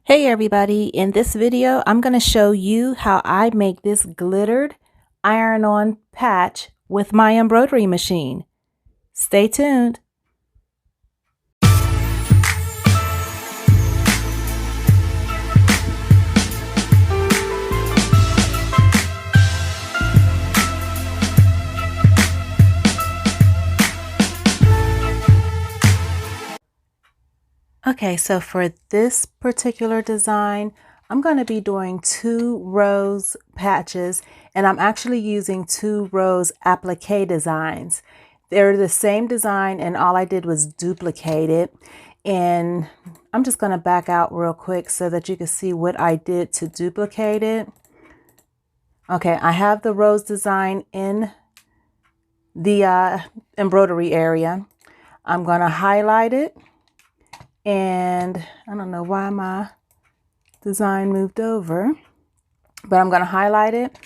Hey everybody, in this video I'm going to show you how I make this glittered iron-on patch with my embroidery machine. Stay tuned. Okay, so for this particular design, I'm going to be doing 2 rose patches, and I'm actually using 2 rose applique designs. They're the same design, and all I did was duplicate it. And I'm just going to back out real quick so that you can see what I did to duplicate it. Okay, I have the rose design in the embroidery area. I'm going to highlight it. And I don't know why my design moved over, but I'm going to highlight it.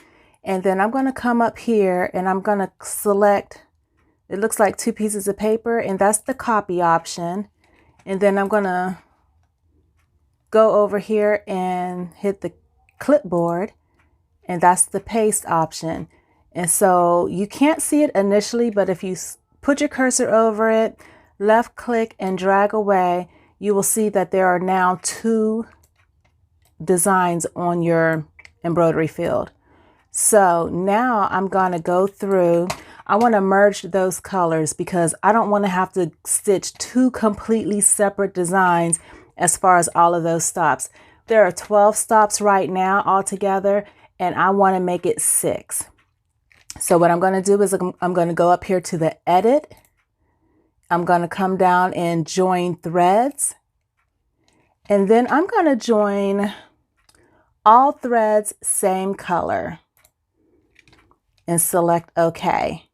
And then I'm going to come up here and I'm going to select, it looks like 2 pieces of paper, and that's the copy option. And then I'm going to go over here and hit the clipboard, and that's the paste option. And so you can't see it initially, but if you put your cursor over it, left click and drag away, you will see that there are now 2 designs on your embroidery field. So now I'm going to go through. I want to merge those colors because I don't want to have to stitch 2 completely separate designs as far as all of those stops. There are 12 stops right now altogether, and I want to make it 6. So what I'm going to do is I'm going to go up here to the edit. I'm going to come down and join threads, and then I'm going to join all threads same color and select OK.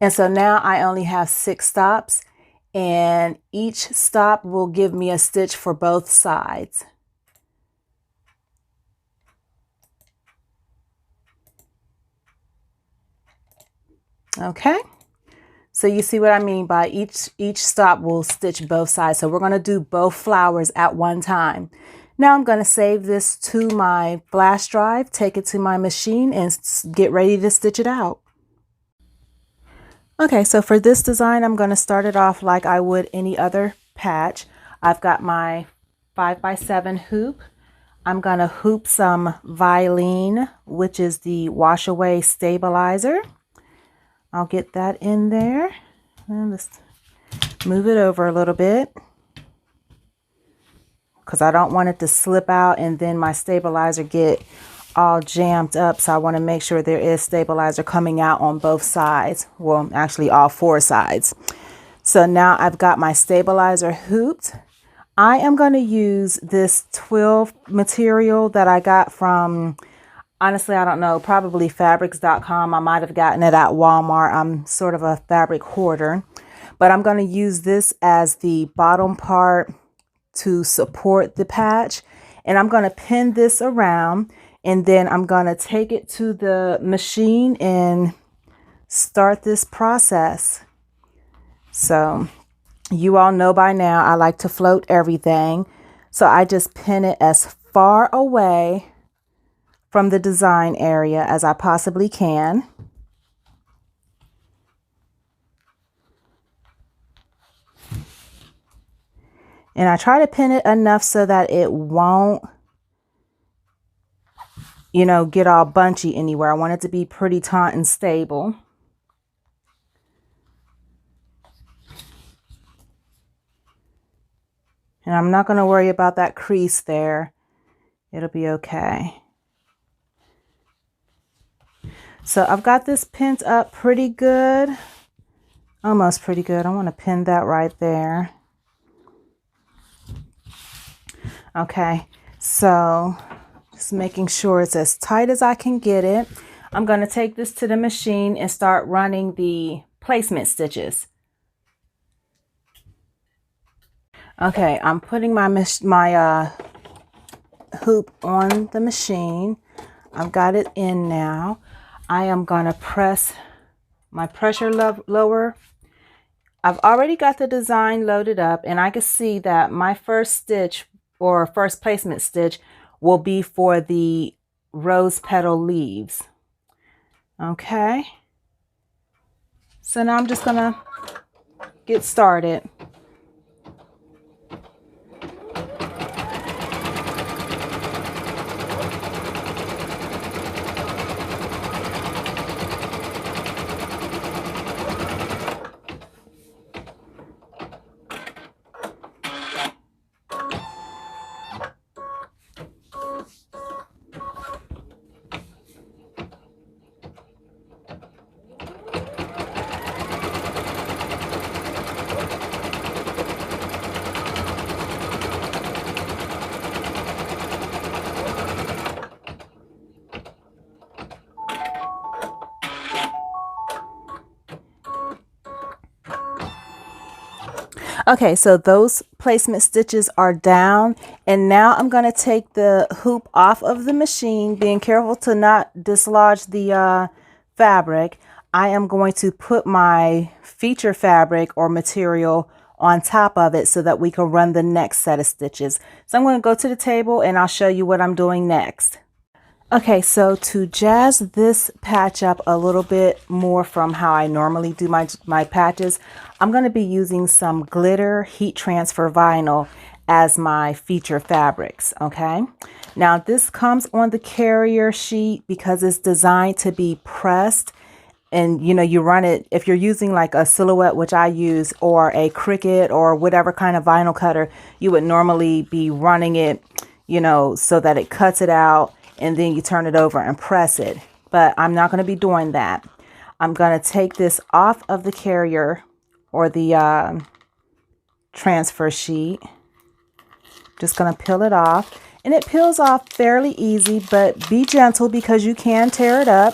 And so now I only have 6 stops, and each stop will give me a stitch for both sides. Okay. So you see what I mean by each stop will stitch both sides. So we're going to do both flowers at one time. Now I'm going to save this to my flash drive, take it to my machine, and get ready to stitch it out. Okay, so for this design, I'm going to start it off like I would any other patch. I've got my 5x7 hoop. I'm going to hoop some Vilene, which is the wash away stabilizer. I'll get that in there, and let's move it over a little bit because I don't want it to slip out and then my stabilizer get all jammed up. So I want to make sure there is stabilizer coming out on both sides. Well, actually all 4 sides. So now I've got my stabilizer hooped. I am going to use this twill material that I got from, honestly, I don't know, probably fabrics.com. I might have gotten it at Walmart. I'm sort of a fabric hoarder, but I'm going to use this as the bottom part to support the patch. And I'm going to pin this around, and then I'm going to take it to the machine and start this process. So you all know by now I like to float everything. So I just pin it as far away from the design area as I possibly can. And I try to pin it enough so that it won't, you know, get all bunchy anywhere. I want it to be pretty taut and stable. And I'm not going to worry about that crease there. It'll be okay. So I've got this pinned up pretty good, almost pretty good. I want to pin that right there. Okay, so just making sure it's as tight as I can get it. I'm going to take this to the machine and start running the placement stitches. Okay, I'm putting my hoop on the machine. I've got it in now. I am going to press my pressure lower. I've already got the design loaded up, and I can see that my first stitch or first placement stitch will be for the rose petal leaves. Okay, so now I'm just gonna get started. Okay, so those placement stitches are down, and now I'm going to take the hoop off of the machine, being careful to not dislodge the fabric. I am going to put my feature fabric or material on top of it so that we can run the next set of stitches. So I'm going to go to the table and I'll show you what I'm doing next. Okay, so to jazz this patch up a little bit more from how I normally do my patches, I'm going to be using some glitter heat transfer vinyl as my feature fabrics. Okay, now this comes on the carrier sheet because it's designed to be pressed, and you know, you run it if you're using like a silhouette, which I use, or a Cricut or whatever kind of vinyl cutter, you would normally be running it, you know, so that it cuts it out and then you turn it over and press it. But I'm not going to be doing that. I'm going to take this off of the carrier or the transfer sheet. Just going to peel it off, and it peels off fairly easy, but be gentle because you can tear it up.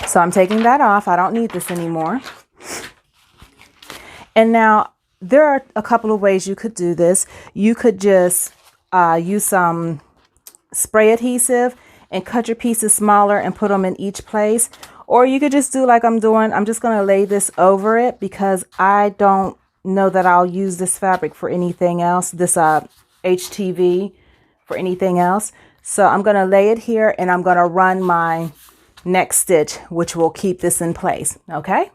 So I'm taking that off. I don't need this anymore. And now there are a couple of ways you could do this. You could just use some spray adhesive and cut your pieces smaller and put them in each place. Or you could just do like I'm doing. I'm just going to lay this over it because I don't know that I'll use this fabric for anything else, this HTV for anything else. So I'm going to lay it here and I'm going to run my next stitch, which will keep this in place. Okay.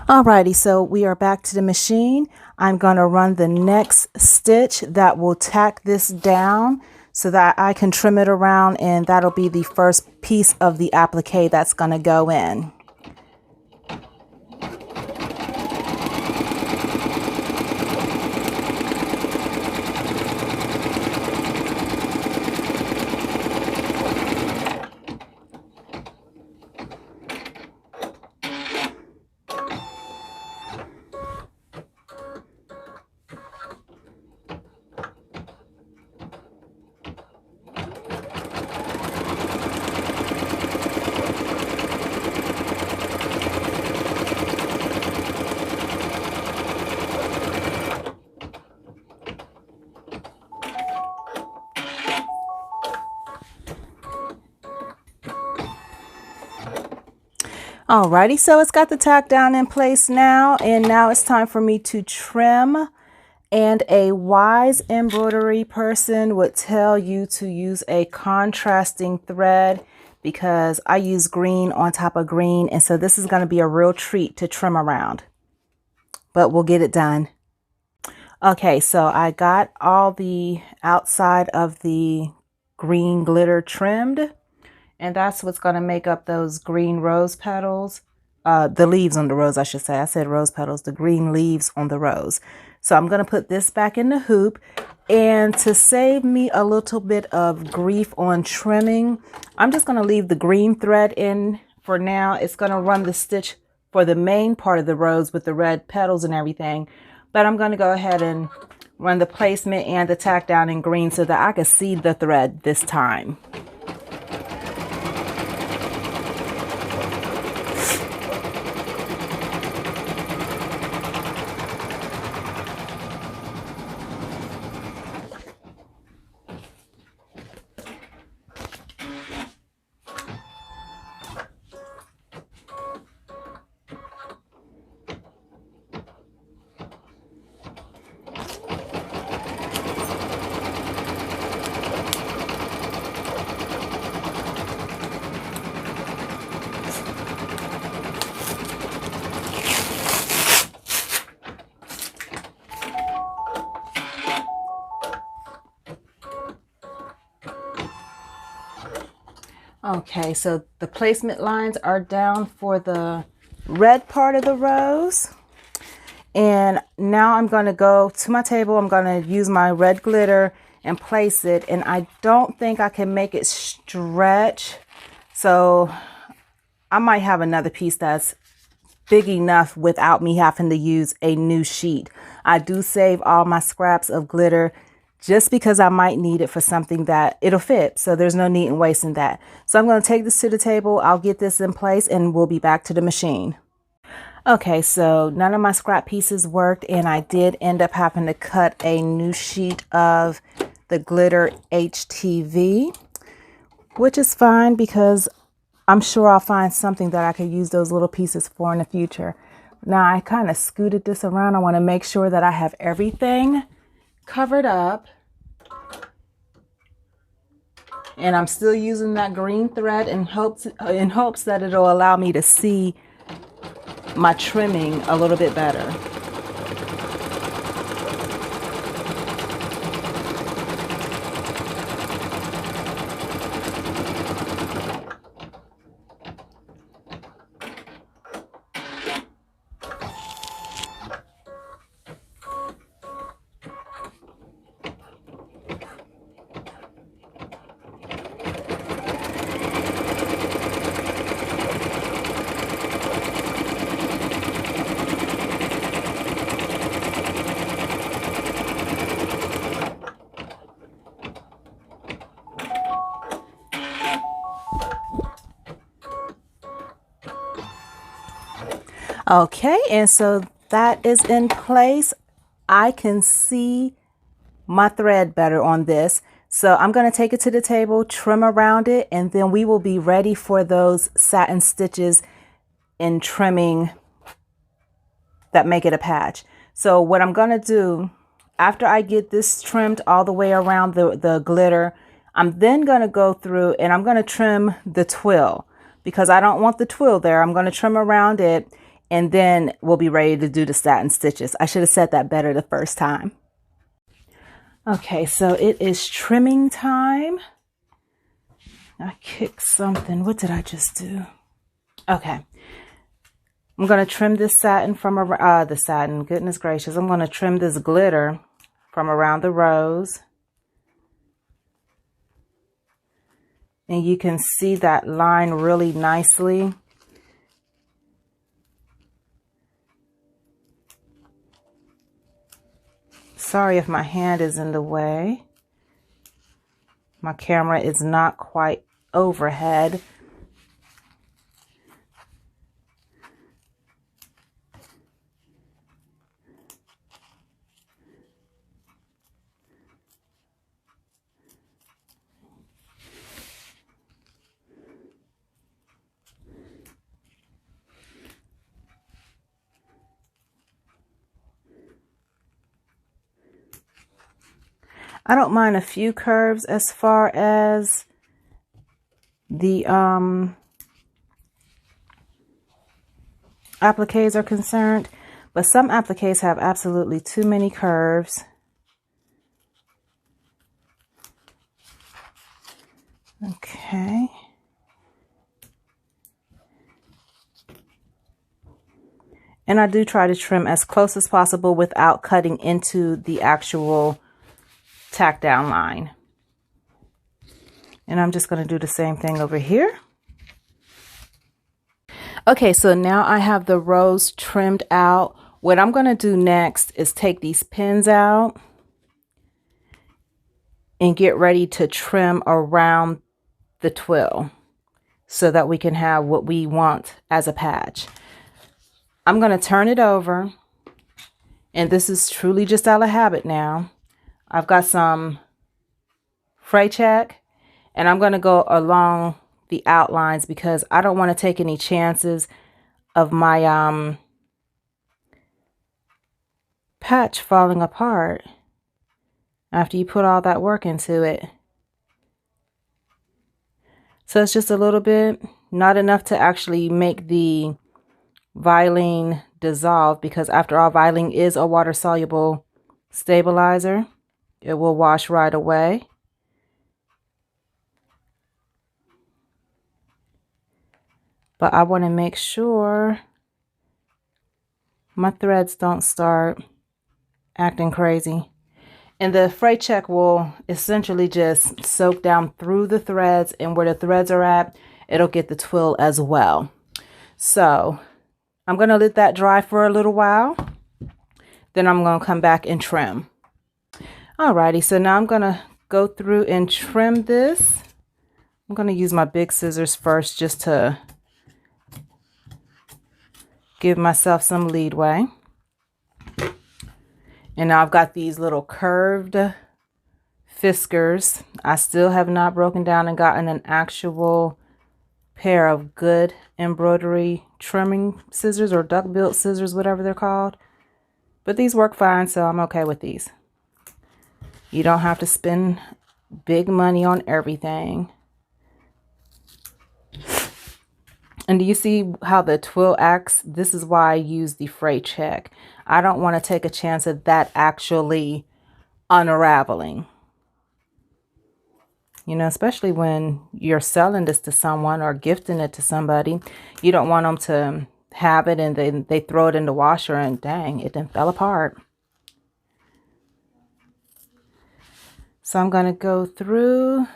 Alrighty, so we are back to the machine. I'm going to run the next stitch that will tack this down so that I can trim it around, and that'll be the first piece of the applique that's going to go in. Alrighty, so it's got the tack down in place now, and now it's time for me to trim. And a wise embroidery person would tell you to use a contrasting thread because I use green on top of green, and so this is going to be a real treat to trim around, but we'll get it done. Okay, so I got all the outside of the green glitter trimmed. And that's what's going to make up those green rose petals, the leaves on the rose, I should say. I said rose petals, the green leaves on the rose. So I'm going to put this back in the hoop. And to save me a little bit of grief on trimming, I'm just going to leave the green thread in for now. It's going to run the stitch for the main part of the rose with the red petals and everything. But I'm going to go ahead and run the placement and the tack down in green so that I can see the thread this time. Okay, so the placement lines are down for the red part of the rose. And now I'm going to go to my table. I'm going to use my red glitter and place it. And I don't think I can make it stretch. So I might have another piece that's big enough without me having to use a new sheet. I do save all my scraps of glitter just because I might need it for something that it'll fit. So there's no need in wasting that. So I'm going to take this to the table. I'll get this in place and we'll be back to the machine. Okay, so none of my scrap pieces worked and I did end up having to cut a new sheet of the glitter HTV, which is fine because I'm sure I'll find something that I could use those little pieces for in the future. Now I kind of scooted this around. I want to make sure that I have everything covered up. And I'm still using that green thread in hopes that it'll allow me to see my trimming a little bit better. Okay, and so that is in place. I can see my thread better on this. So I'm going to take it to the table, trim around it, and then we will be ready for those satin stitches in trimming that make it a patch. So what I'm going to do after I get this trimmed all the way around the glitter, I'm then going to go through and I'm going to trim the twill because I don't want the twill there. I'm going to trim around it and then we'll be ready to do the satin stitches. I should have said that better the first time. Okay, so it is trimming time. I kicked something. What did I just do? Okay. I'm going to trim this satin from the satin. Goodness gracious. I'm going to trim this glitter from around the rose. And you can see that line really nicely. Sorry if my hand is in the way. My camera is not quite overhead. I don't mind a few curves as far as the appliques are concerned, but some appliques have absolutely too many curves. Okay. And I do try to trim as close as possible without cutting into the actual tack down line. And I'm just going to do the same thing over here. Okay, so now I have the rose trimmed out. What I'm going to do next is take these pins out and get ready to trim around the twill so that we can have what we want as a patch. I'm going to turn it over, and this is truly just out of habit now. I've got some fray check, and I'm going to go along the outlines because I don't want to take any chances of my patch falling apart after you put all that work into it. So it's just a little bit, not enough to actually make the Vilene dissolve, because after all, Vilene is a water-soluble stabilizer. It will wash right away. but I want to make sure my threads don't start acting crazy. And the fray check will essentially just soak down through the threads, and where the threads are at, it'll get the twill as well. So I'm going to let that dry for a little while. Then I'm going to come back and trim. Alrighty, so now I'm going to go through and trim this. I'm going to use my big scissors first just to give myself some leadway. And now I've got these little curved fiskars. I still have not broken down and gotten an actual pair of good embroidery trimming scissors, or duck-bill scissors, whatever they're called. But these work fine, so I'm okay with these. You don't have to spend big money on everything. And do you see how the twill acts? This is why I use the fray check. I don't want to take a chance of that actually unraveling. You know, especially when you're selling this to someone or gifting it to somebody. You don't want them to have it and then they throw it in the washer and dang, it then fell apart. So I'm going to go through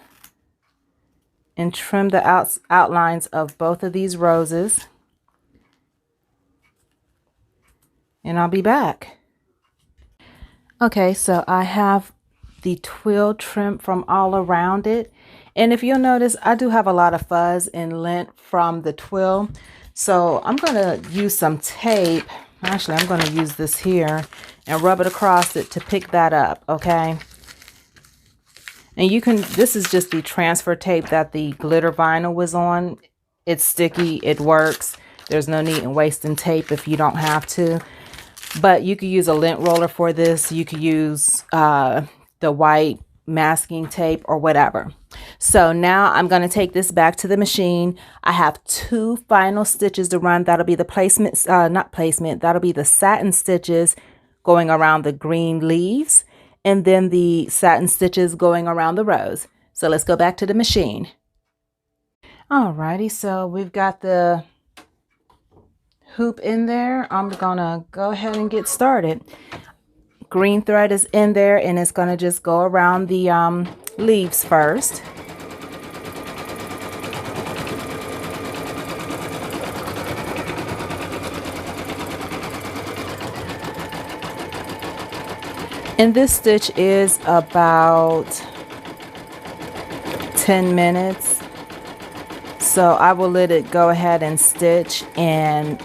and trim the outlines of both of these roses. And I'll be back. Okay, so I have the twill trim from all around it. And if you'll notice, I do have a lot of fuzz and lint from the twill. So I'm going to use some tape. Actually, I'm going to use this here and rub it across it to pick that up, okay? And you can, this is just the transfer tape that the glitter vinyl was on. It's sticky, it works. There's no need in wasting tape if you don't have to. But you could use a lint roller for this. You could use the white masking tape or whatever. So now I'm going to take this back to the machine. I have 2 final stitches to run. That'll be the placement, not placement, that'll be the satin stitches going around the green leaves, and then the satin stitches going around the rose. So let's go back to the machine. Alrighty, so we've got the hoop in there. I'm gonna go ahead and get started. Green thread is in there and it's gonna just go around the leaves first. And this stitch is about 10 minutes. So I will let it go ahead and stitch, and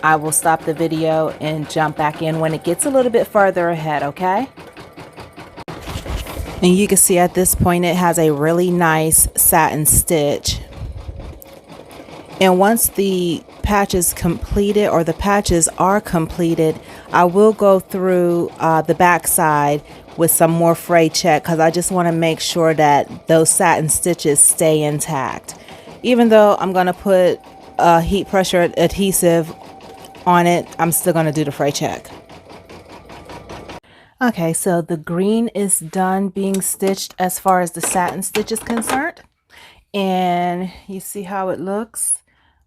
I will stop the video and jump back in when it gets a little bit further ahead, okay? And you can see at this point it has a really nice satin stitch. And once the patch is completed, or the patches are completed, I will go through the back side with some more fray check, because I just want to make sure that those satin stitches stay intact. Even though I'm going to put heat pressure adhesive on it, I'm still going to do the fray check. Okay, so the green is done being stitched as far as the satin stitch is concerned. And you see how it looks?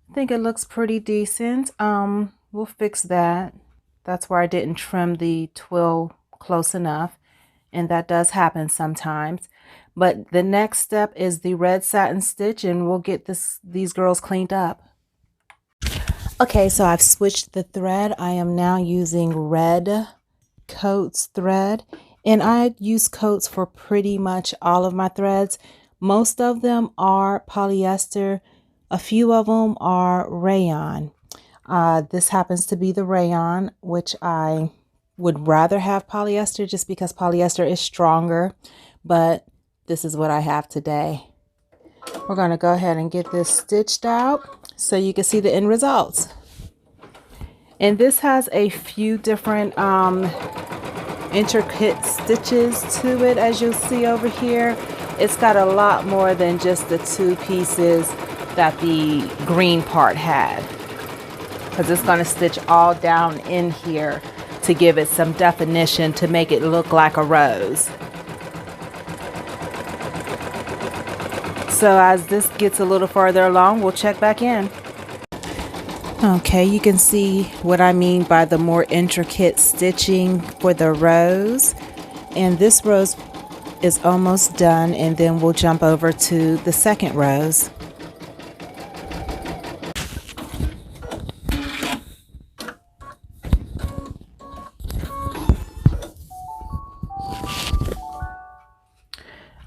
I think it looks pretty decent. We'll fix that. That's where I didn't trim the twill close enough. And that does happen sometimes. But the next step is the red satin stitch, and we'll get these girls cleaned up. Okay, so I've switched the thread. I am now using red coats thread, and I use coats for pretty much all of my threads. Most of them are polyester. A few of them are rayon. This happens to be the rayon, which I would rather have polyester just because polyester is stronger, but this is what I have today. We're going to go ahead and get this stitched out so you can see the end results. And this has a few different intricate stitches to it, as you'll see over here. It's got a lot more than just the 2 pieces that the green part had, because it's going to stitch all down in here to give it some definition to make it look like a rose. So as this gets a little further along, we'll check back in. Okay, you can see what I mean by the more intricate stitching for the rows. And this rose is almost done, and then we'll jump over to the second rows.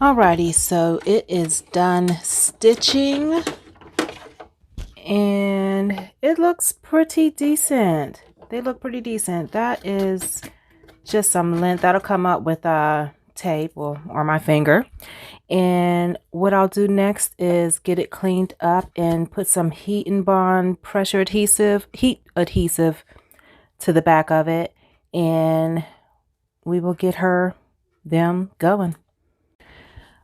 Alrighty, so it is done stitching and it looks pretty decent. They look pretty decent. That is just some length that'll come up with tape or my finger. And what I'll do next is get it cleaned up and put some heat and bond heat adhesive to the back of it, and we will get them going.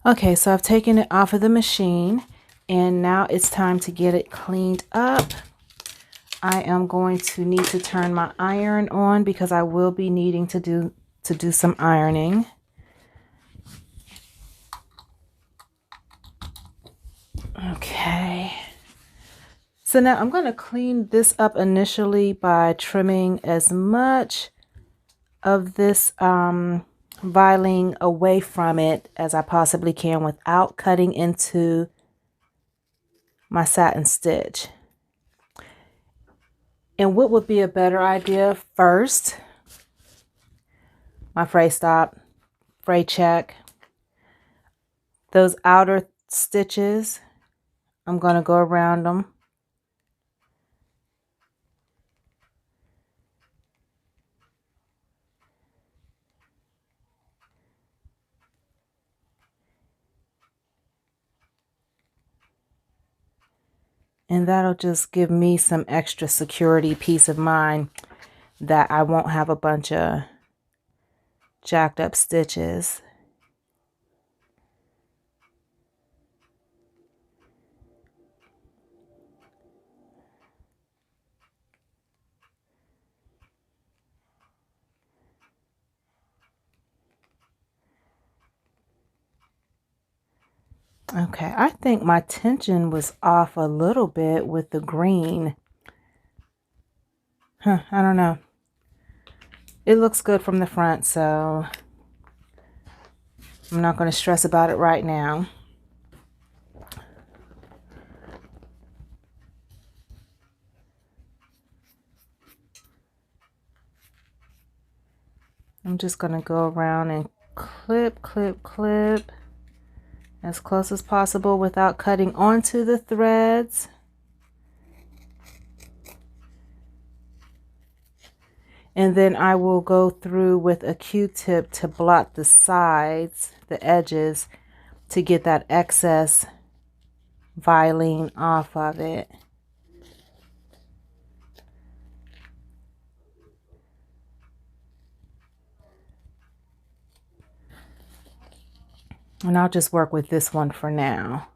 Okay, so I've taken it off of the machine and now it's time to get it cleaned up. I am going to need to turn my iron on because I will be needing to do some ironing. Okay. So now I'm going to clean this up initially by trimming as much of this viling away from it as I possibly can without cutting into my satin stitch. And what would be a better idea first? My fray stop, fray check. Those outer stitches, I'm going to go around them. And that'll just give me some extra security, peace of mind that I won't have a bunch of jacked up stitches. Okay, I think my tension was off a little bit with the green. I don't know. It looks good from the front, so I'm not going to stress about it right now. I'm just going to go around and clip, clip, clip as close as possible without cutting onto the threads. And then I will go through with a Q-tip to blot the sides, the edges, to get that excess viling off of it. And I'll just work with this one for now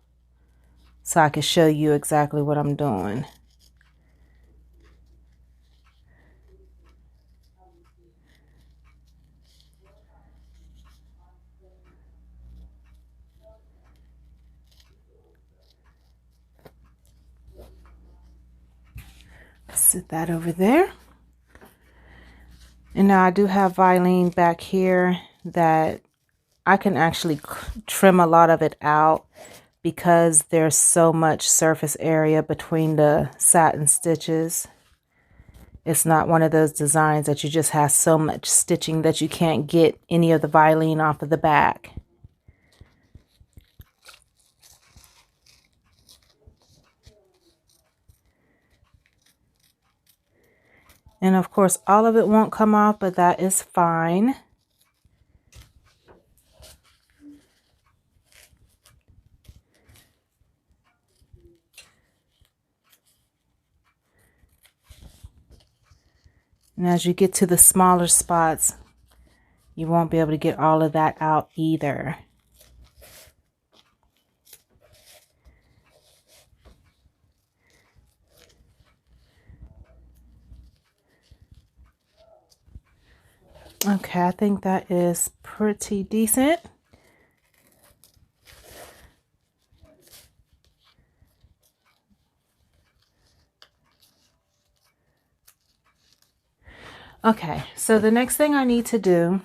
so I can show you exactly what I'm doing. Sit that over there. And now I do have viling back here that I can actually trim a lot of it out because there's so much surface area between the satin stitches. It's not one of those designs that you just have so much stitching that you can't get any of the viling off of the back. And of course, all of it won't come off, but that is fine. And as you get to the smaller spots, you won't be able to get all of that out either. Okay, I think that is pretty decent. Okay, so the next thing I need to do,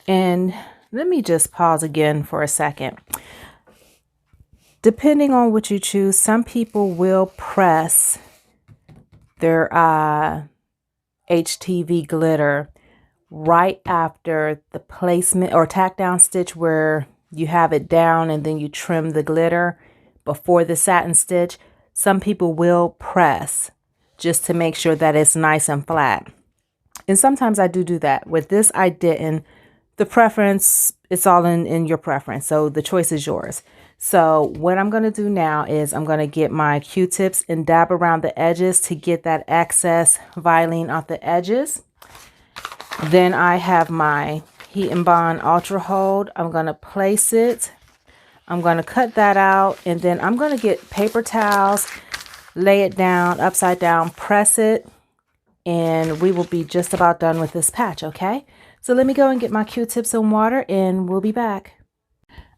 and let me just pause again for a second. Depending on what you choose, some people will press their HTV glitter right after the placement, or tack down stitch where you have it down and then you trim the glitter before the satin stitch. Some people will press just to make sure that it's nice and flat. And sometimes I do that. With this, I didn't. The preference, it's all in your preference. So the choice is yours. So what I'm going to do now is I'm going to get my Q-tips and dab around the edges to get that excess Vilene off the edges. Then I have my Heat and Bond Ultra Hold. I'm going to place it. I'm going to cut that out, and then I'm going to get paper towels, lay it down upside down, press it, and we will be just about done with this patch, okay? So let me go and get my Q-tips and water, and we'll be back.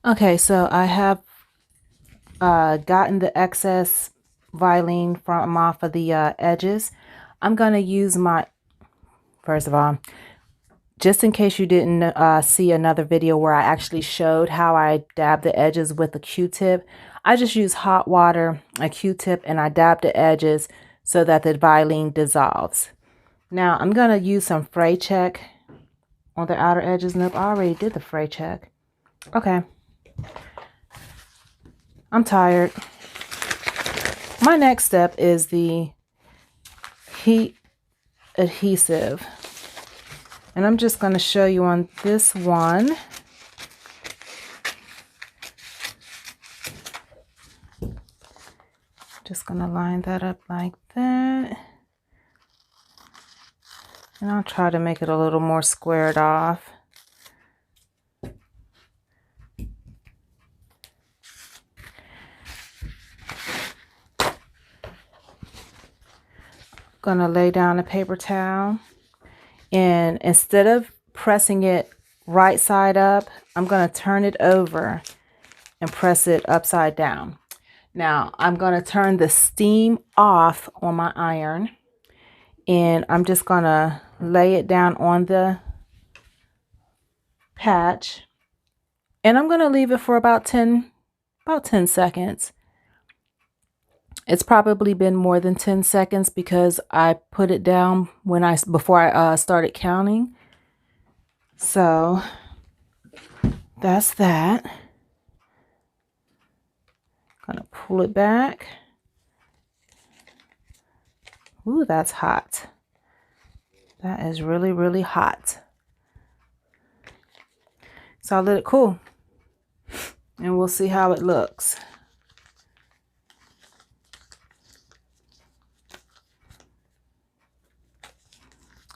Okay, so I have gotten the excess Vilene from off of the edges. I'm going to use my, first of all, just in case you didn't see another video where I actually showed how I dab the edges with a Q-tip, I just use hot water, a Q-tip, and I dab the edges so that the Vilene dissolves. Now I'm going to use some fray check on the outer edges. Nope, I already did the fray check. Okay. I'm tired. My next step is the heat adhesive. And I'm just going to show you on this one. Just going to line that up like that. And I'll try to make it a little more squared off. Going to lay down a paper towel, and instead of pressing it right side up, I'm going to turn it over and press it upside down. Now I'm going to turn the steam off on my iron, and I'm just going to lay it down on the patch, and I'm going to leave it for about 10 seconds. It's probably been more than 10 seconds because I put it down before I started counting. So that's that. Gonna pull it back. Ooh, that's hot. That is really, really hot. So I'll let it cool and we'll see how it looks.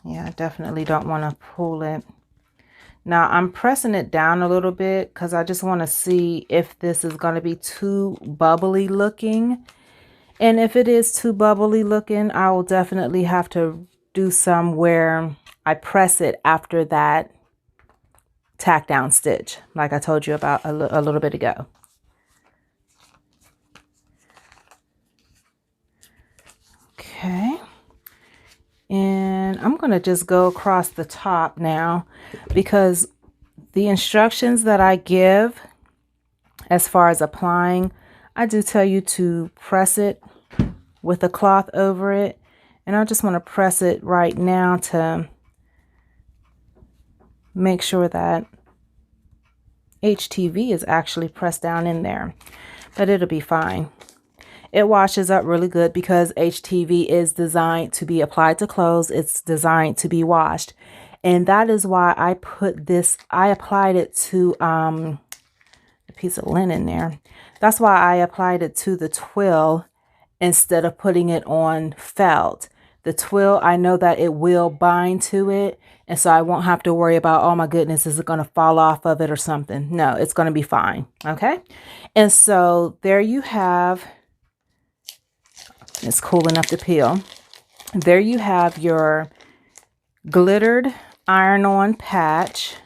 Yeah, I definitely don't want to pull it. Now I'm pressing it down a little bit because I just want to see if this is going to be too bubbly looking. And if it is too bubbly looking, I will definitely have to do some where I press it after that tack down stitch, like I told you about a little bit ago. Okay. And I'm going to just go across the top now, because the instructions that I give as far as applying, I do tell you to press it with a cloth over it. And I just want to press it right now to make sure that HTV is actually pressed down in there, but it'll be fine. It washes up really good because HTV is designed to be applied to clothes. It's designed to be washed. And that is why I applied it to a piece of linen there. That's why I applied it to the twill instead of putting it on felt. The twill, I know that it will bind to it. And so I won't have to worry about, oh my goodness, is it going to fall off of it or something? No, it's going to be fine. Okay. And so there you have. It's cool enough to peel. There you have your glittered iron-on patch.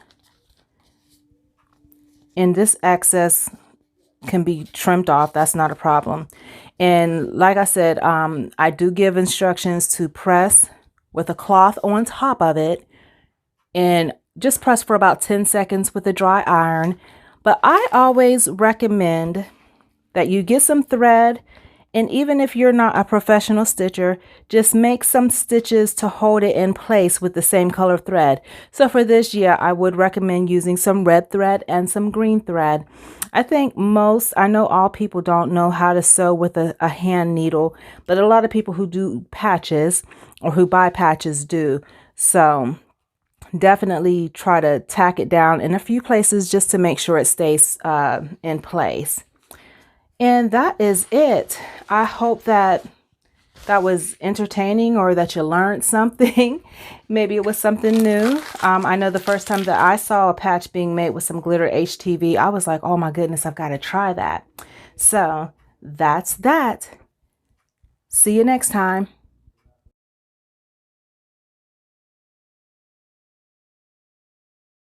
And this excess can be trimmed off. That's not a problem. And like I said, I do give instructions to press with a cloth on top of it and just press for about 10 seconds with a dry iron. But I always recommend that you get some thread, and even if you're not a professional stitcher, just make some stitches to hold it in place with the same color thread. So for this, yeah, I would recommend using some red thread and some green thread. I know all people don't know how to sew with a hand needle, but a lot of people who do patches or who buy patches do. So definitely try to tack it down in a few places just to make sure it stays in place. And that is it. I hope that was entertaining, or that you learned something. Maybe it was something new. I know the first time that I saw a patch being made with some glitter HTV, I was like, oh my goodness, I've got to try that. So that's that. See you next time.